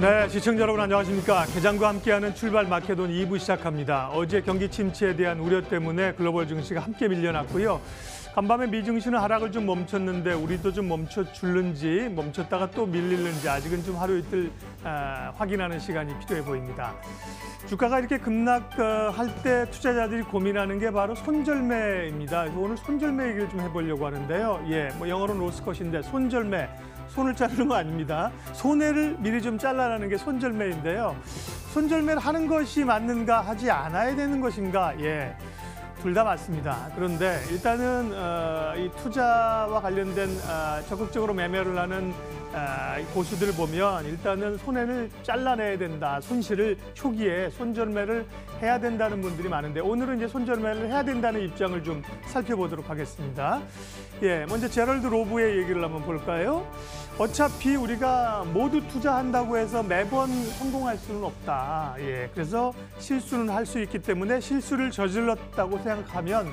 네, 시청자 여러분 안녕하십니까. 개장과 함께하는 출발 마케돈 2부 시작합니다. 어제 경기 침체에 대한 우려 때문에 글로벌 증시가 함께 밀려났고요. 간밤에 미 증시는 하락을 좀 멈췄는데 우리도 좀 멈춰줄는지 멈췄다가 또 밀리는지 아직은 좀 하루 이틀 확인하는 시간이 필요해 보입니다. 주가가 이렇게 급락할 때 투자자들이 고민하는 게 바로 손절매입니다. 그래서 오늘 손절매 얘기를 좀 해보려고 하는데요. 뭐 영어로는 로스컷인데 손절매. 손을 자르는 거 아닙니다. 손해를 미리 좀 잘라라는 게 손절매인데요. 손절매를 하는 것이 맞는가 하지 않아야 되는 것인가? 둘 다 맞습니다. 그런데 일단은 이 투자와 관련된 적극적으로 매매를 하는 고수들을 보면 일단은 손해를 잘라내야 된다. 손실을 초기에 손절매를 해야 된다는 분들이 많은데 오늘은 이제 손절매를 해야 된다는 입장을 좀 살펴보도록 하겠습니다. 먼저 제럴드 로브의 얘기를 한번 볼까요? 어차피 우리가 모두 투자한다고 해서 매번 성공할 수는 없다. 그래서 실수는 할 수 있기 때문에 실수를 저질렀다고 생각하면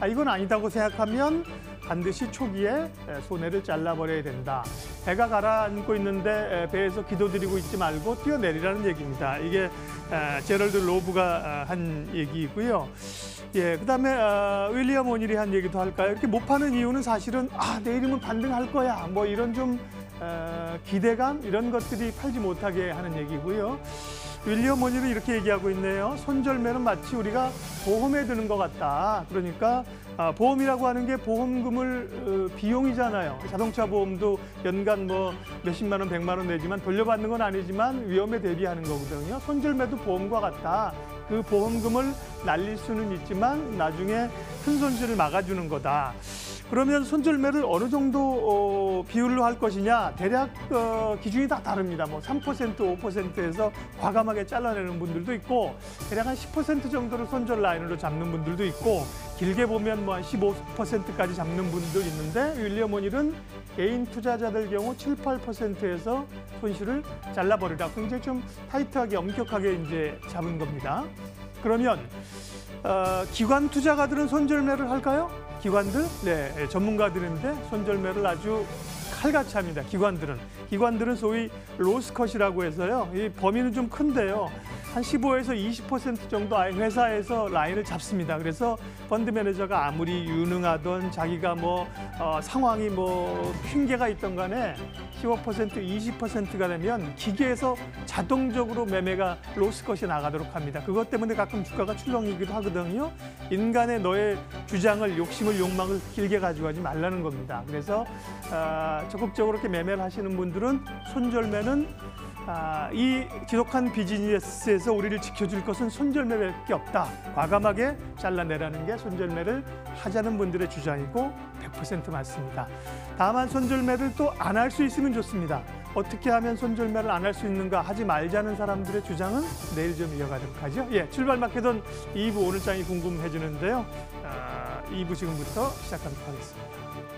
이건 아니다고 생각하면 반드시 초기에 손해를 잘라버려야 된다. 배가 가라앉고 있는데 배에서 기도드리고 있지 말고 뛰어내리라는 얘기입니다. 이게 제럴드 로브가 한 얘기이고요. 그다음에 윌리엄 오닐이 한 얘기도 할까요? 이렇게 못 파는 이유는 사실은 내일이면 반등할 거야. 뭐 이런 좀 기대감 이런 것들이 팔지 못하게 하는 얘기고요. 윌리엄 오닐은 이렇게 얘기하고 있네요. 손절매는 마치 우리가 보험에 드는 것 같다. 그러니까 보험이라고 하는 게 보험금을 비용이잖아요. 자동차 보험도 연간 뭐 몇십만 원, 100만 원 내지만 돌려받는 건 아니지만 위험에 대비하는 거거든요. 손절매도 보험과 같다. 그 보험금을 날릴 수는 있지만 나중에 큰 손실을 막아주는 거다. 그러면 손절매를 어느 정도 비율로 할 것이냐 대략 기준이 다 다릅니다. 뭐 3%, 5%에서 과감하게 잘라내는 분들도 있고 대략 한 10% 정도를 손절 라인으로 잡는 분들도 있고 길게 보면 뭐 한 15%까지 잡는 분도 있는데 윌리엄 오닐은 개인 투자자들 경우 7, 8%에서 손실을 잘라버리라. 굉장히 좀 타이트하게 엄격하게 이제 잡은 겁니다. 그러면 기관 투자가들은 손절매를 할까요? 기관들? 전문가들인데 손절매를 아주 칼같이 합니다. 기관들은 소위 로스컷이라고 해서요. 이 범위는 좀 큰데요. 한 15에서 20% 정도 아예 회사에서 라인을 잡습니다. 그래서 펀드 매니저가 아무리 유능하던 자기가 상황이 핑계가 있던 간에 15%, 20%가 되면 기계에서 자동적으로 매매가 로스컷이 나가도록 합니다. 그것 때문에 가끔 주가가 출렁이기도 하거든요. 인간의 너의 주장을 욕망을 길게 가져가지 말라는 겁니다. 그래서 적극적으로 이렇게 매매를 하시는 분들은 손절매는 이 지독한 비즈니스에서 우리를 지켜줄 것은 손절매밖에 없다. 과감하게 잘라내라는 게 손절매를 하자는 분들의 주장이고 100% 맞습니다. 다만 손절매를 또 안 할 수 있으면 좋습니다. 어떻게 하면 손절매를 안 할 수 있는가 하지 말자는 사람들의 주장은 내일 좀 이어가도록 하죠. 출발 마케돈 2부 오늘장이 궁금해지는데요. 2부 지금부터 시작하도록 하겠습니다.